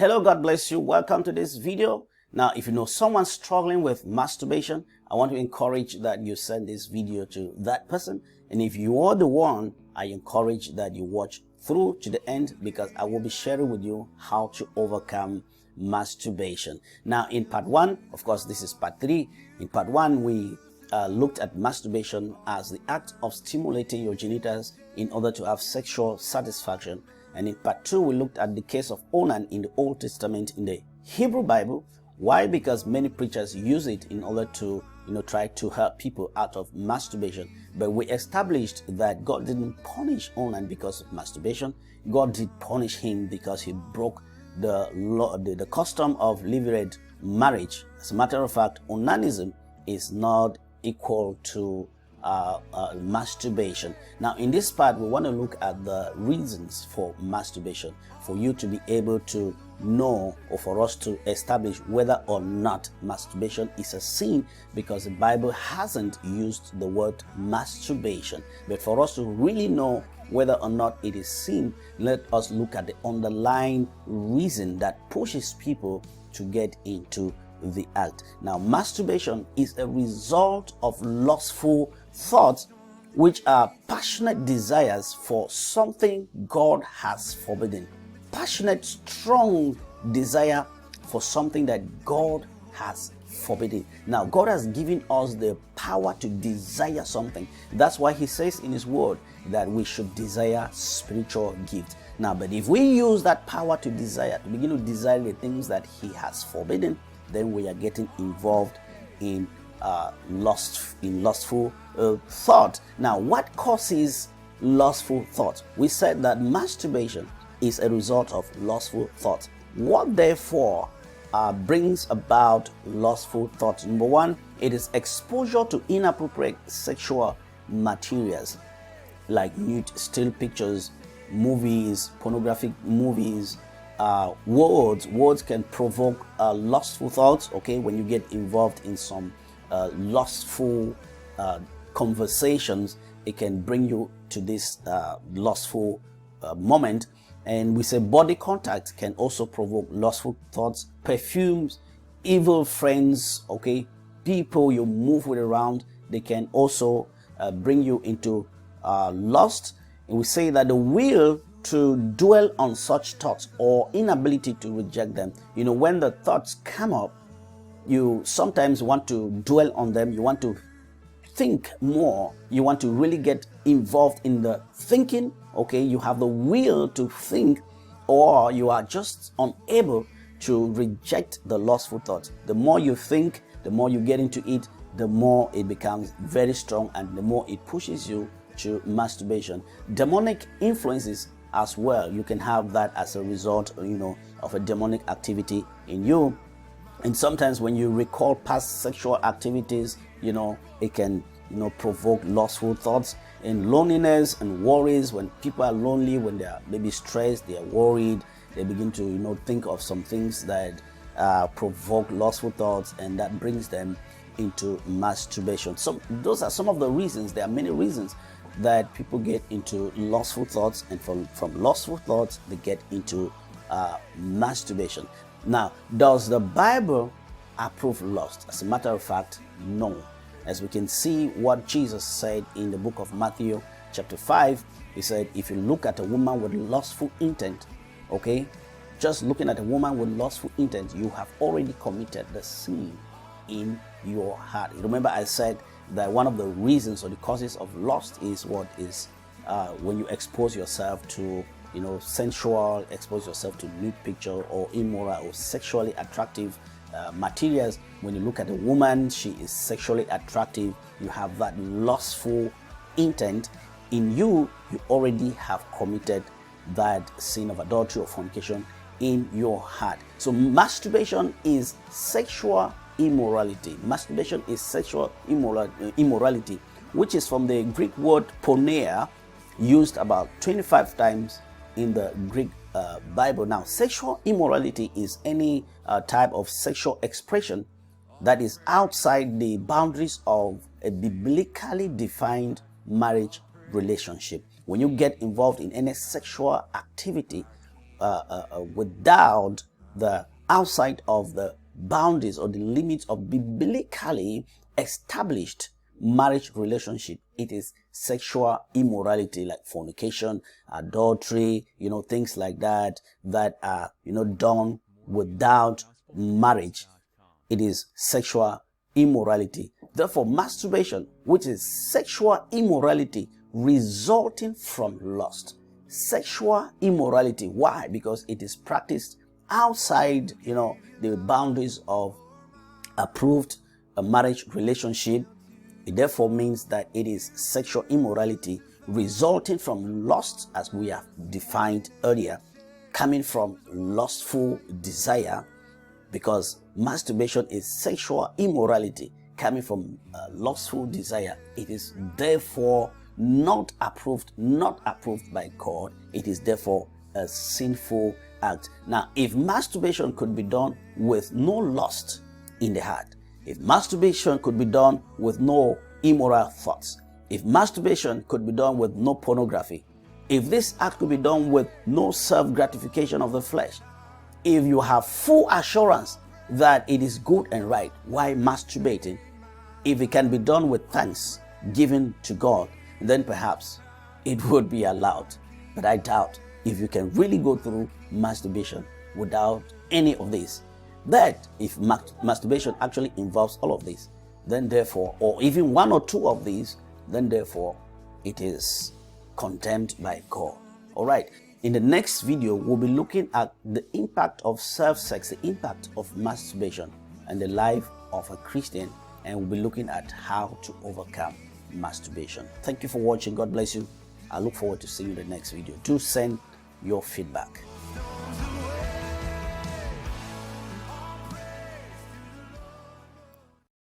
Hello, God bless you. Welcome to this video. Now, if you know someone struggling with masturbation, I want to encourage that you send this video to that person. And if you are the one, I encourage that you watch through to the end, because I will be sharing with you how to overcome masturbation. Now, in part 1, of course, this is part 3. In part 1, we looked at masturbation as the act of stimulating your genitals in order to have sexual satisfaction. And in part 2, we looked at the case of Onan in the Old Testament in the Hebrew Bible. Why? Because many preachers use it in order to, try to help people out of masturbation. But we established that God didn't punish Onan because of masturbation. God did punish him because he broke the custom of levirate marriage. As a matter of fact, onanism is not equal to masturbation. Now, in this part, we want to look at the reasons for masturbation, for you to be able to know, or for us to establish whether or not masturbation is a sin, because the Bible hasn't used the word masturbation. But for us to really know whether or not it is sin, let us look at the underlying reason that pushes people to get into the act. Now, masturbation is a result of lustful thoughts, which are passionate desires for something God has forbidden. Passionate, strong desire for something that God has forbidden. Now, God has given us the power to desire something. That's why He says in His Word that we should desire spiritual gifts. Now, but if we use that power to desire, to begin to desire the things that He has forbidden, then we are getting involved in lustful thought. Now, what causes lustful thought? We said that masturbation is a result of lustful thought. What therefore brings about lustful thoughts? Number one, it is exposure to inappropriate sexual materials like nude still pictures, movies, pornographic movies. Words can provoke lustful thoughts. Okay, when you get involved in some lustful conversations, it can bring you to this lustful moment. And we say body contact can also provoke lustful thoughts. Perfumes, evil friends, okay, people you move with around, they can also bring you into lust. And we say that the will to dwell on such thoughts or inability to reject them. When the thoughts come up, you sometimes want to dwell on them. You want to think more. You want to really get involved in the thinking. Okay, you have the will to think, or you are just unable to reject the lustful thoughts. The more you think, the more you get into it, the more it becomes very strong, and the more it pushes you to masturbation. Demonic influences as well, you can have that as a result of a demonic activity in you. And sometimes when you recall past sexual activities, it can provoke lustful thoughts. And loneliness and worries, when people are lonely, when they are maybe stressed, they are worried, they begin to think of some things that provoke lustful thoughts, and that brings them into masturbation. So those are some of the reasons. There are many reasons that people get into lustful thoughts, and from lustful thoughts they get into masturbation. Now, does the Bible approve lust? As a matter of fact, no. As we can see what Jesus said in the book of Matthew chapter 5, He said, if you look at a woman with lustful intent, okay, just looking at a woman with lustful intent, you have already committed the sin in your heart. Remember, I said that one of the reasons or the causes of lust is when you expose yourself to sensual, expose yourself to nude picture or immoral or sexually attractive materials. When you look at a woman, she is sexually attractive, you have that lustful intent in you, you already have committed that sin of adultery or fornication in your heart. So masturbation is sexual immorality. Masturbation is sexual immorality, which is from the Greek word porneia, used about 25 times in the Greek Bible. Now, sexual immorality is any type of sexual expression that is outside the boundaries of a biblically defined marriage relationship. When you get involved in any sexual activity without the outside of the boundaries or the limits of biblically established marriage relationship, it is sexual immorality, like fornication, adultery, things like that are, done without marriage. It is sexual immorality. Therefore, masturbation, which is sexual immorality resulting from lust. Sexual immorality. Why? Because it is practiced outside, the boundaries of approved marriage relationship. It therefore means that it is sexual immorality resulting from lust, as we have defined earlier, coming from lustful desire, because masturbation is sexual immorality coming from lustful desire. It is therefore not approved by God. It is therefore a sinful act. Now, if masturbation could be done with no lust in the heart, if masturbation could be done with no immoral thoughts, if masturbation could be done with no pornography, if this act could be done with no self-gratification of the flesh, if you have full assurance that it is good and right, why masturbating? If it can be done with thanks given to God, then perhaps it would be allowed. But I doubt if you can really go through masturbation without any of this. That if masturbation actually involves all of this, then therefore, or even one or two of these, then therefore it is condemned by God. All right. In the next video, we'll be looking at the impact of self-sex, the impact of masturbation and the life of a Christian, and we'll be looking at how to overcome masturbation. Thank you for watching. God bless you. I look forward to seeing you in the next video. Do send your feedback.